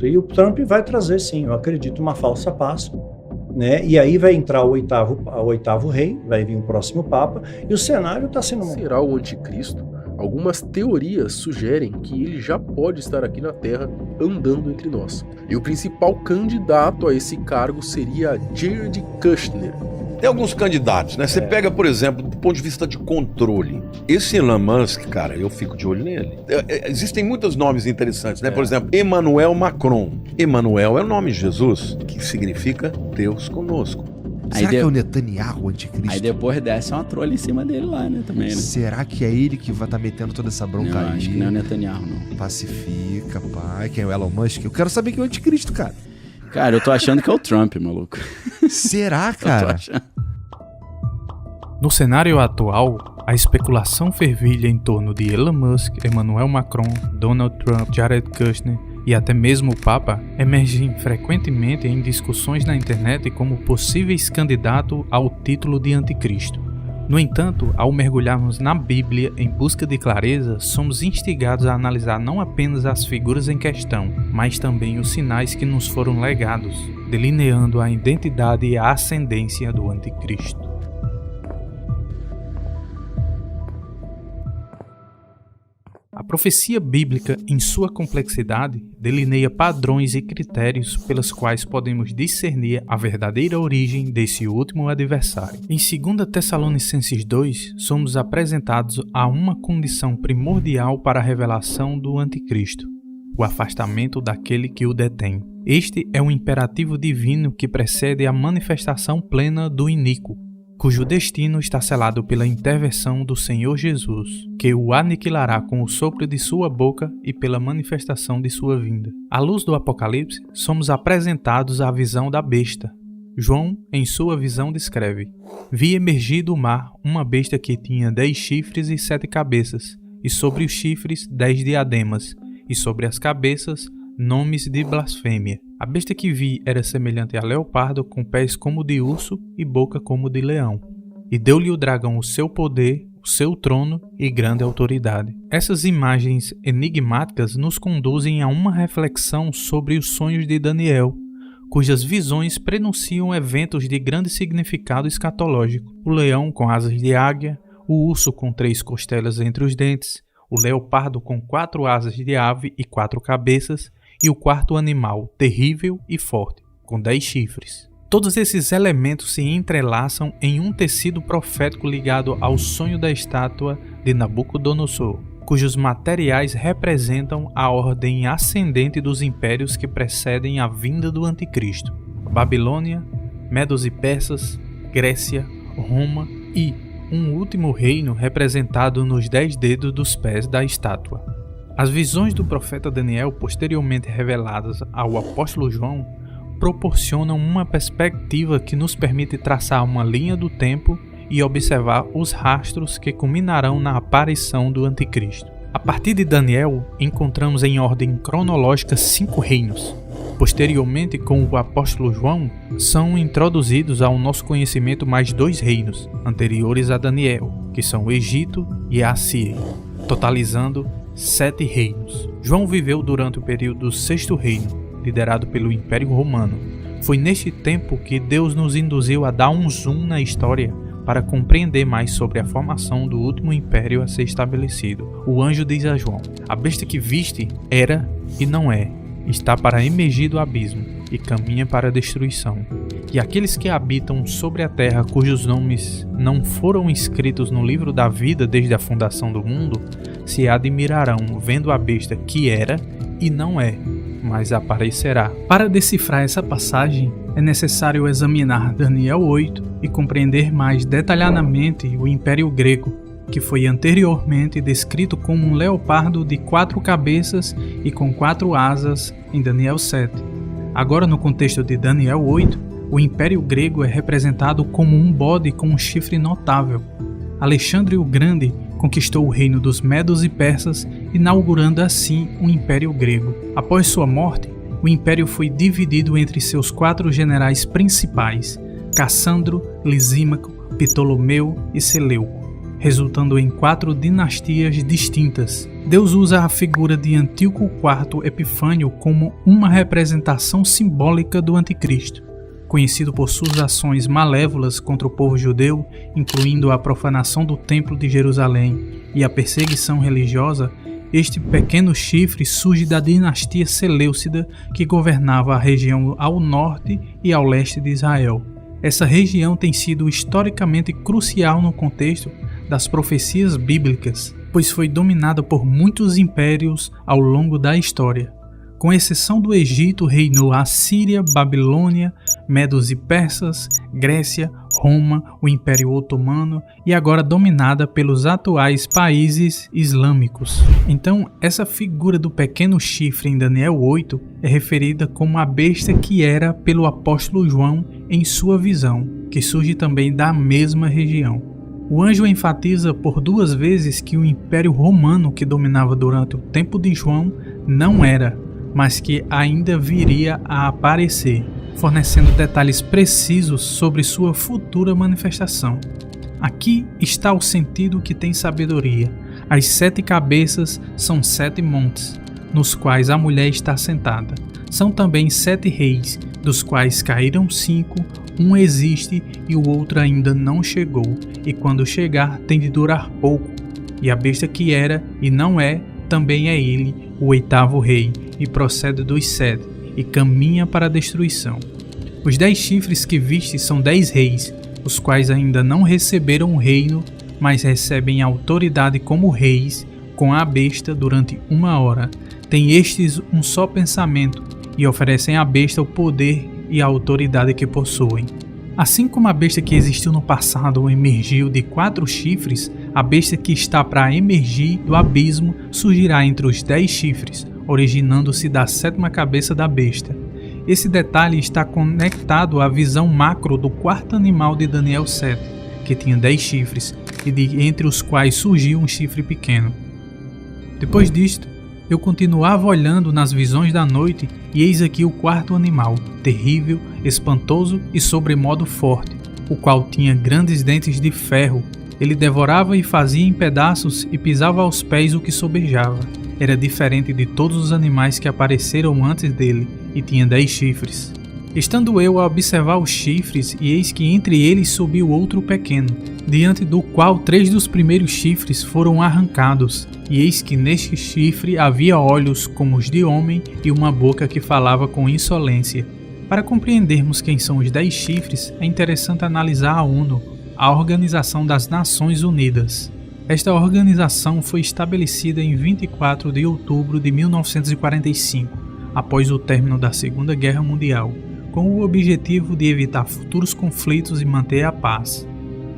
E o Trump vai trazer, sim, eu acredito, uma falsa paz, né? E aí vai entrar o oitavo rei, vai vir o próximo papa, e o cenário está sendo... Será o anticristo? Algumas teorias sugerem que ele já pode estar aqui na Terra andando entre nós. E o principal candidato a esse cargo seria Jared Kushner. Tem alguns candidatos, né? Você pega, por exemplo, do ponto de vista de controle. Esse Elon Musk, cara, eu fico de olho nele. Existem muitos nomes interessantes, né? Por exemplo, Emmanuel Macron. Emmanuel é o nome de Jesus, que significa Deus conosco. Será que é o Netanyahu, o anticristo? Aí depois desce uma trolha em cima dele lá, né? Também, né? Será que é ele que vai estar metendo toda essa bronca Não, aí? acho que não é o Netanyahu, não. Pacifica, pai. Quem é o Elon Musk? Eu quero saber quem é o anticristo, cara. Cara, eu tô achando que é o Trump, maluco. Será, cara? Eu tô achando. No cenário atual, a especulação fervilha em torno de Elon Musk, Emmanuel Macron, Donald Trump, Jared Kushner e até mesmo o Papa emergem frequentemente em discussões na internet como possíveis candidatos ao título de anticristo. No entanto, ao mergulharmos na Bíblia em busca de clareza, somos instigados a analisar não apenas as figuras em questão, mas também os sinais que nos foram legados, delineando a identidade e a ascendência do anticristo. A profecia bíblica, em sua complexidade, delineia padrões e critérios pelos quais podemos discernir a verdadeira origem desse último adversário. Em 2 Tessalonicenses 2, somos apresentados a uma condição primordial para a revelação do anticristo: o afastamento daquele que o detém. Este é um imperativo divino que precede a manifestação plena do iníquo, cujo destino está selado pela intervenção do Senhor Jesus, que o aniquilará com o sopro de sua boca e pela manifestação de sua vinda. À luz do Apocalipse, somos apresentados à visão da besta. João, em sua visão, descreve: Vi emergir do mar uma besta que tinha 10 chifres e 7 cabeças, e sobre os chifres 10 diademas, e sobre as cabeças nomes de blasfêmia. A besta que vi era semelhante a leopardo, com pés como de urso e boca como de leão. E deu-lhe o dragão o seu poder, o seu trono e grande autoridade. Essas imagens enigmáticas nos conduzem a uma reflexão sobre os sonhos de Daniel, cujas visões prenunciam eventos de grande significado escatológico. O leão com asas de águia, o urso com 3 costelas entre os dentes, o leopardo com 4 asas de ave e 4 cabeças, e o quarto animal, terrível e forte, com 10 chifres. Todos esses elementos se entrelaçam em um tecido profético ligado ao sonho da estátua de Nabucodonosor, cujos materiais representam a ordem ascendente dos impérios que precedem a vinda do anticristo: Babilônia, Medos e Persas, Grécia, Roma e um último reino representado nos 10 dedos dos pés da estátua. As visões do profeta Daniel, posteriormente reveladas ao apóstolo João, proporcionam uma perspectiva que nos permite traçar uma linha do tempo e observar os rastros que culminarão na aparição do anticristo. A partir de Daniel, encontramos em ordem cronológica 5 reinos. Posteriormente, com o apóstolo João, são introduzidos ao nosso conhecimento mais 2 reinos, anteriores a Daniel, que são o Egito e a Assíria, totalizando 7 reinos. João viveu durante o período do 6º reino, liderado pelo Império Romano. Foi neste tempo que Deus nos induziu a dar um zoom na história para compreender mais sobre a formação do último império a ser estabelecido. O anjo diz a João: a besta que viste era e não é, está para emergir do abismo e caminha para a destruição. E aqueles que habitam sobre a terra, cujos nomes não foram escritos no livro da vida desde a fundação do mundo, se admirarão vendo a besta que era e não é, mas aparecerá. Para decifrar essa passagem, é necessário examinar Daniel 8 e compreender mais detalhadamente o Império Grego, que foi anteriormente descrito como um leopardo de 4 cabeças e com 4 asas em Daniel 7. Agora, no contexto de Daniel 8, o Império Grego é representado como um bode com um chifre notável. Alexandre o Grande conquistou o reino dos Medos e Persas, inaugurando assim o Império Grego. Após sua morte, o império foi dividido entre seus 4 generais principais, Cassandro, Lisímaco, Ptolomeu e Seleuco, resultando em 4 dinastias distintas, Deus usa a figura de Antíoco IV Epifânio como uma representação simbólica do anticristo. Conhecido por suas ações malévolas contra o povo judeu, incluindo a profanação do Templo de Jerusalém e a perseguição religiosa, este pequeno chifre surge da dinastia Seleucida que governava a região ao norte e ao leste de Israel. Essa região tem sido historicamente crucial no contexto das profecias bíblicas, pois foi dominada por muitos impérios ao longo da história. Com exceção do Egito, reinou a Síria, Babilônia, Medos e Persas, Grécia, Roma, o Império Otomano e agora dominada pelos atuais países islâmicos. Então, essa figura do pequeno chifre em Daniel 8 é referida como a besta que era pelo apóstolo João em sua visão, que surge também da mesma região. O anjo enfatiza por 2 vezes que o Império Romano que dominava durante o tempo de João não era, mas que ainda viria a aparecer, fornecendo detalhes precisos sobre sua futura manifestação. Aqui está o sentido que tem sabedoria. As 7 cabeças são 7 montes, nos quais a mulher está sentada. São também 7 reis, dos quais caíram 5, um existe e o outro ainda não chegou, e quando chegar tem de durar pouco. E a besta que era e não é, também é ele, o 8º rei, e procede dos 7, e caminha para a destruição. Os 10 chifres que viste são 10 reis, os quais ainda não receberam o reino, mas recebem autoridade como reis, com a besta durante 1 hora. Têm estes um só pensamento, e oferecem à besta o poder e a autoridade que possuem. Assim como a besta que existiu no passado emergiu de 4 chifres, a besta que está para emergir do abismo surgirá entre os 10 chifres, originando-se da 7ª cabeça da besta. Esse detalhe está conectado à visão macro do 4º animal de Daniel 7, que tinha 10 chifres, e entre os quais surgiu um chifre pequeno. Depois disto, eu continuava olhando nas visões da noite, e eis aqui o 4º animal, terrível, espantoso e sobremodo forte, o qual tinha grandes dentes de ferro. Ele devorava e fazia em pedaços e pisava aos pés o que sobejava. Era diferente de todos os animais que apareceram antes dele, e tinha 10 chifres. Estando eu a observar os chifres, e eis que entre eles subiu outro pequeno, diante do qual 3 dos primeiros chifres foram arrancados, e eis que neste chifre havia olhos como os de homem e uma boca que falava com insolência. Para compreendermos quem são os 10 chifres, é interessante analisar a ONU, a Organização das Nações Unidas. Esta organização foi estabelecida em 24 de outubro de 1945, após o término da Segunda Guerra Mundial, com o objetivo de evitar futuros conflitos e manter a paz.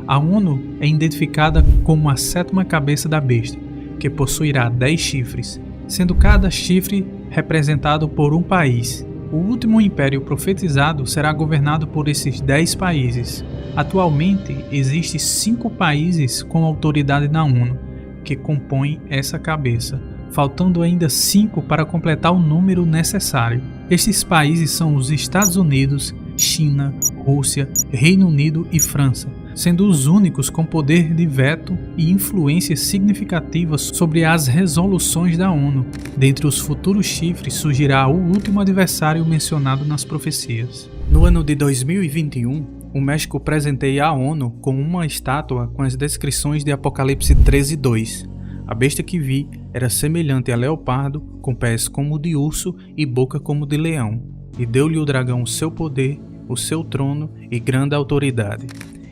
A ONU é identificada como a 7ª cabeça da besta, que possuirá 10 chifres, sendo cada chifre representado por um país. O último império profetizado será governado por esses 10 países. Atualmente, existem 5 países com autoridade na ONU, que compõem essa cabeça, faltando ainda 5 para completar o número necessário. Estes países são os Estados Unidos, China, Rússia, Reino Unido e França, sendo os únicos com poder de veto e influência significativa sobre as resoluções da ONU. Dentre os futuros chifres surgirá o último adversário mencionado nas profecias. No ano de 2021, o México presenteia a ONU com uma estátua com as descrições de Apocalipse 13:2. A besta que vi era semelhante a leopardo, com pés como de urso e boca como de leão, e deu-lhe o dragão o seu poder, o seu trono e grande autoridade.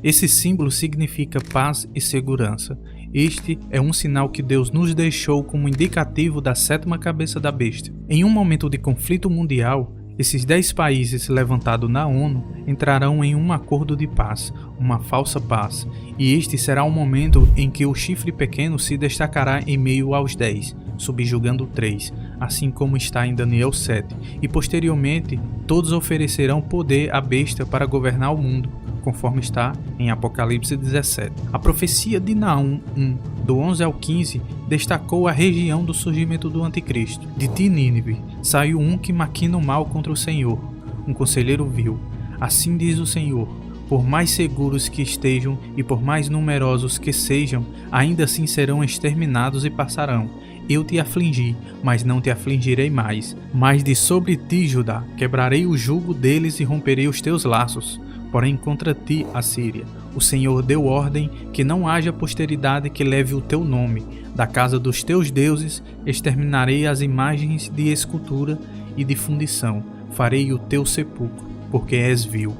Esse símbolo significa paz e segurança. Este é um sinal que Deus nos deixou como indicativo da 7ª cabeça da besta. Em um momento de conflito mundial, esses 10 países levantados na ONU entrarão em um acordo de paz, uma falsa paz, e este será o momento em que o chifre pequeno se destacará em meio aos 10, subjugando 3, assim como está em Daniel 7, e posteriormente todos oferecerão poder à besta para governar o mundo, conforme está em Apocalipse 17. A profecia de Naum 1, do 11 ao 15, destacou a região do surgimento do anticristo. De ti, Nínive, saiu um que maquina o mal contra o Senhor. Um conselheiro vil. Assim diz o Senhor: por mais seguros que estejam e por mais numerosos que sejam, ainda assim serão exterminados e passarão. eu te afligi, mas não te afligirei mais. Mas de sobre ti, Judá, quebrarei o jugo deles e romperei os teus laços. Porém contra ti, Assíria, o Senhor deu ordem que não haja posteridade que leve o teu nome. Da casa dos teus deuses exterminarei as imagens de escultura e de fundição. Farei o teu sepulcro, porque és vil.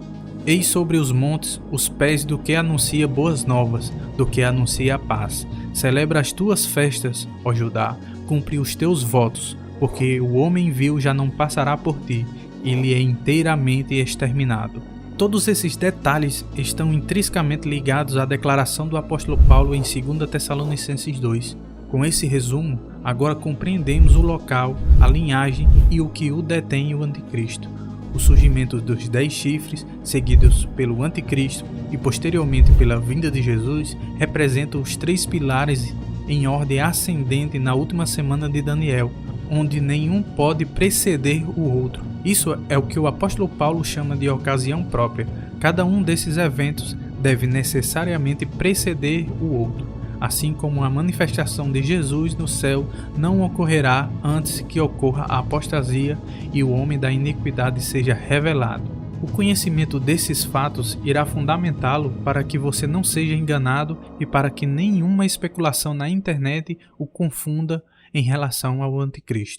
Eis sobre os montes os pés do que anuncia boas novas, do que anuncia a paz. Celebra as tuas festas, ó Judá, cumpre os teus votos, porque o homem vil já não passará por ti, ele é inteiramente exterminado. Todos esses detalhes estão intrinsecamente ligados à declaração do apóstolo Paulo em 2 Tessalonicenses 2. Com esse resumo, agora compreendemos o local, a linhagem e o que o detém o anticristo. O surgimento dos 10 chifres, seguidos pelo anticristo e posteriormente pela vinda de Jesus, representam os 3 pilares em ordem ascendente na última semana de Daniel, onde nenhum pode preceder o outro. Isso é o que o apóstolo Paulo chama de ocasião própria. Cada um desses eventos deve necessariamente preceder o outro, assim como a manifestação de Jesus no céu não ocorrerá antes que ocorra a apostasia e o homem da iniquidade seja revelado. O conhecimento desses fatos irá fundamentá-lo para que você não seja enganado e para que nenhuma especulação na internet o confunda em relação ao anticristo.